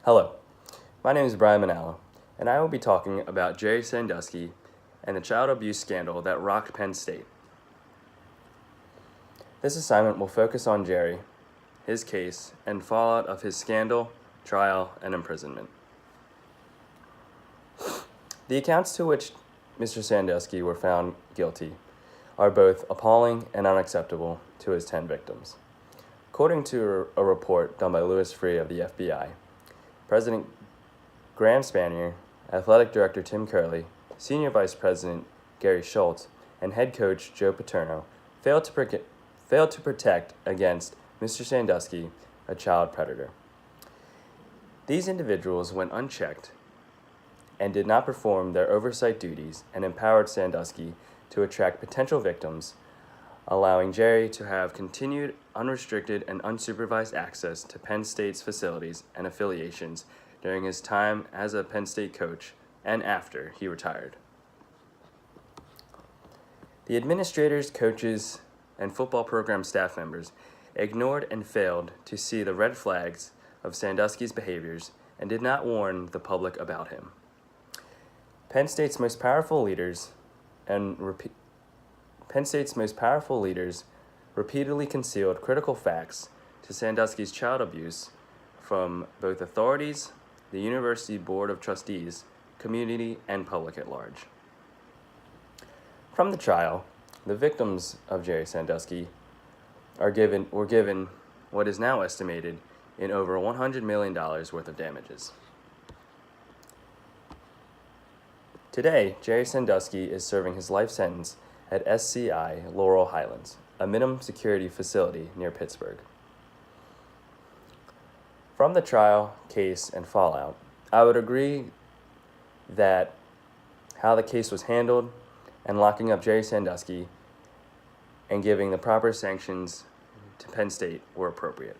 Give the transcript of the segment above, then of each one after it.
Hello, my name is Brian Manalo, and I will be talking about Jerry Sandusky and the child abuse scandal that rocked Penn State. This assignment will focus on Jerry, his case, and fallout of his scandal, trial, and imprisonment. The accounts to which Mr. Sandusky were found guilty are both appalling and unacceptable to his 10 victims. According to a report done by Louis Freeh of the FBI, President Graham Spanier, Athletic Director Tim Curley, Senior Vice President Gary Schultz, and Head Coach Joe Paterno failed to protect against Mr. Sandusky, a child predator. These individuals went unchecked and did not perform their oversight duties and empowered Sandusky to attract potential victims, allowing Jerry to have continued unrestricted and unsupervised access to Penn State's facilities and affiliations during his time as a Penn State coach and after he retired. The administrators, coaches, and football program staff members ignored and failed to see the red flags of Sandusky's behaviors and did not warn the public about him. Penn State's most powerful leaders repeatedly concealed critical facts to Sandusky's child abuse from both authorities, the University Board of Trustees, community, and public at large. From the trial, the victims of Jerry Sandusky were given what is now estimated in over $100 million worth of damages. Today, Jerry Sandusky is serving his life sentence at MSCAA Laurel Highlands, a minimum security facility near Pittsburgh. From the trial, case, and fallout, I would agree that how the case was handled and locking up Jerry Sandusky and giving the proper sanctions to Penn State were appropriate.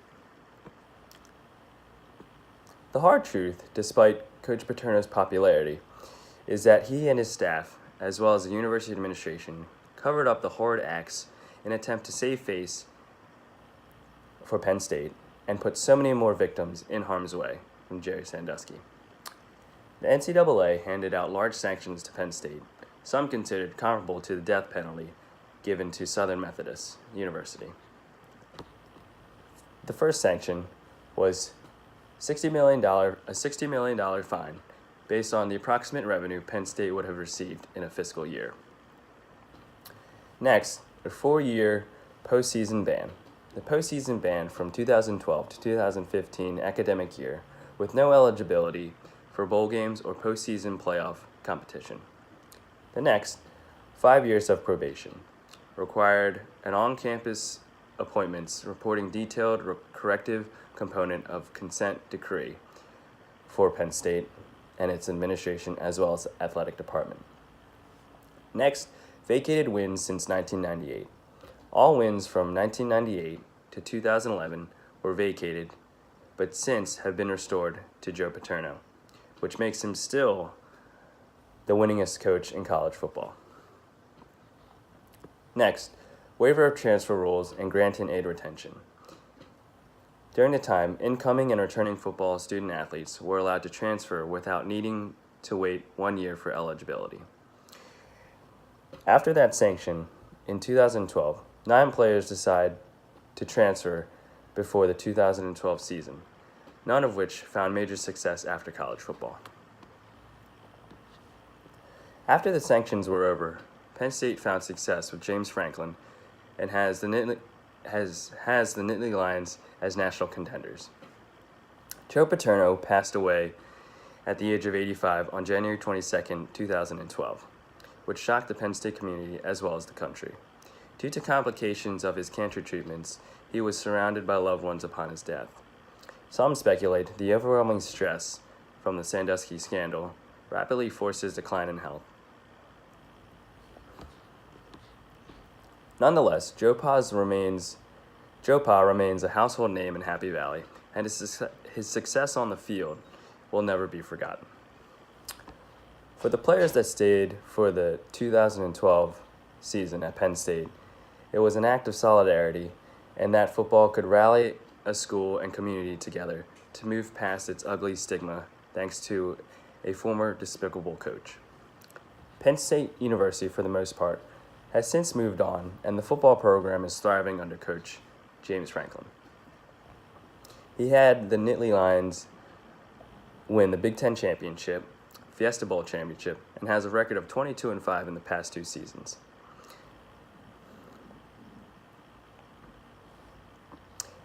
The hard truth, despite Coach Paterno's popularity, is that he and his staff, as well as the university administration, covered up the horrid acts in an attempt to save face for Penn State and put so many more victims in harm's way from Jerry Sandusky. The NCAA handed out large sanctions to Penn State, some considered comparable to the death penalty given to Southern Methodist University. The first sanction was a $60 million fine based on the approximate revenue Penn State would have received in a fiscal year. Next, a 4-year postseason ban. The postseason ban from 2012 to 2015 academic year with no eligibility for bowl games or postseason playoff competition. The next, 5 years of probation, required an on-campus appointments reporting detailed corrective component of consent decree for Penn State and its administration as well as the athletic department. Next, vacated wins since 1998. All wins from 1998 to 2011 were vacated, but since have been restored to Joe Paterno, which makes him still the winningest coach in college football. Next, waiver of transfer rules and granting aid retention. During the time, incoming and returning football student athletes were allowed to transfer without needing to wait 1 year for eligibility. After that sanction, in 2012, 9 players decided to transfer before the 2012 season, none of which found major success after college football. After the sanctions were over, Penn State found success with James Franklin and has the Nittany Lions as national contenders. Joe Paterno passed away at the age of 85 on January 22, 2012, which shocked the Penn State community as well as the country. Due to complications of his cancer treatments, he was surrounded by loved ones upon his death. Some speculate the overwhelming stress from the Sandusky scandal rapidly forced his decline in health. Nonetheless, Joe Pa remains a household name in Happy Valley, and his success on the field will never be forgotten. For the players that stayed for the 2012 season at Penn State, it was an act of solidarity and that football could rally a school and community together to move past its ugly stigma thanks to a former despicable coach. Penn State University, for the most part, has since moved on, and the football program is thriving under Coach James Franklin. He had the Nittany Lions win the Big Ten Championship, Fiesta Bowl Championship, and has a record of 22-5 in the past 2 seasons.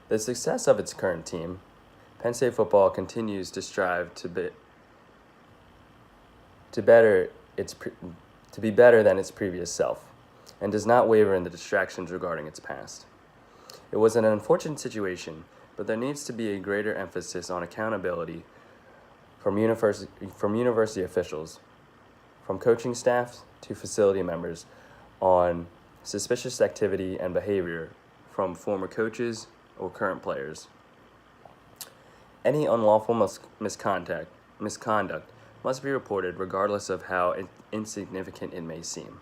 The success of its current team, Penn State football continues to strive to be better than its previous self, and does not waver in the distractions regarding its past. It was an unfortunate situation, but there needs to be a greater emphasis on accountability from university officials, from coaching staff to facility members, on suspicious activity and behavior from former coaches or current players. Any unlawful misconduct must be reported regardless of how insignificant it may seem.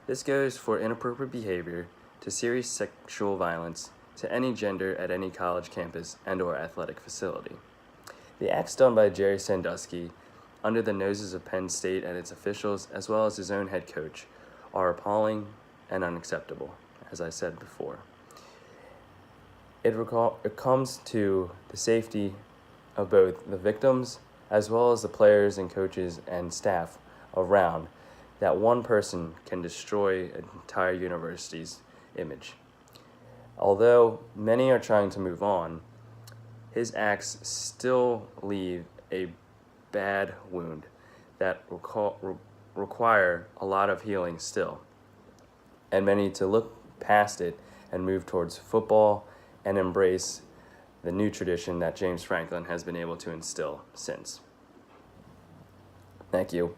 This goes for inappropriate behavior to serious sexual violence to any gender at any college campus and/or athletic facility. The acts done by Jerry Sandusky under the noses of Penn State and its officials, as well as his own head coach, are appalling and unacceptable, as I said before. It comes to the safety of both the victims as well as the players and coaches and staff around that one person can destroy an entire university's image. Although many are trying to move on, his acts still leave a bad wound that require a lot of healing still, and many to look past it and move towards football and embrace the new tradition that James Franklin has been able to instill since. Thank you.